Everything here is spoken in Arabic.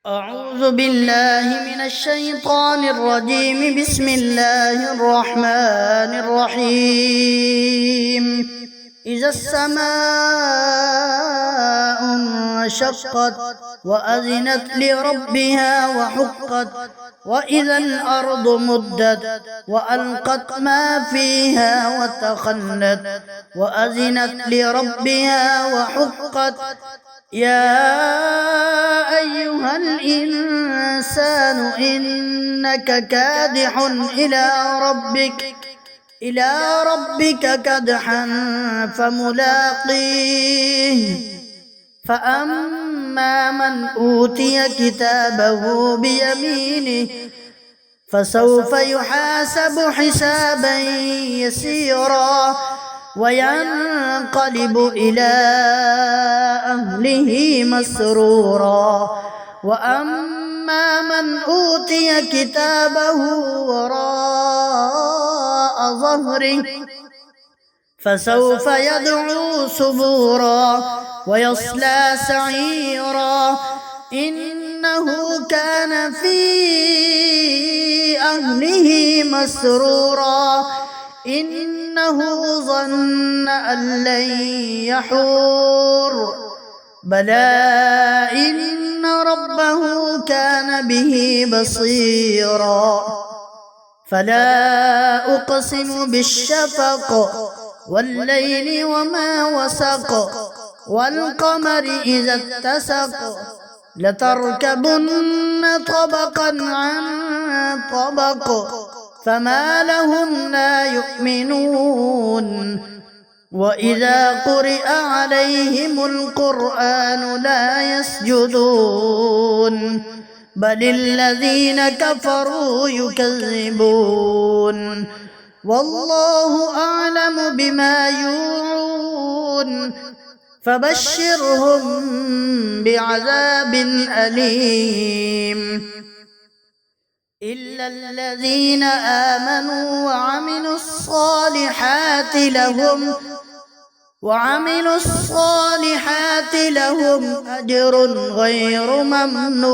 أعوذ بالله من الشيطان الرجيم. بسم الله الرحمن الرحيم. إذا السماء انشقت وأذنت لربها وحقت وإذا الأرض مدت وألقت ما فيها وتخلت وأذنت لربها وحقت. يا أيها الإنسان إنك كادح إلى ربك كدحا فملاقيه. فأما من أوتي كتابه بيمينه فسوف يحاسب حسابا يسيرا وينقلب إلى أهله مسرورا. وأما من أوتي كتابه وراء ظهره فسوف يدعو ثبورا ويصلى سعيرا. إنه كان في أهله مسرورا. إنه ظن أن لن يحور. بلى إن ربه كان به بصيرا. فلا أقسم بالشفق والليل وما وسق والقمر إذا اتسق لتركبن طبقا عن طبق فما لهم لا يؤمنون. وإذا قرئ عليهم القرآن لا يسجدون بل الذين كفروا يكذبون. والله أعلم بما يوعون فبشرهم بعذاب أليم إلا الذين آمنوا وعملوا الصالحات لهم أجر غير ممنون.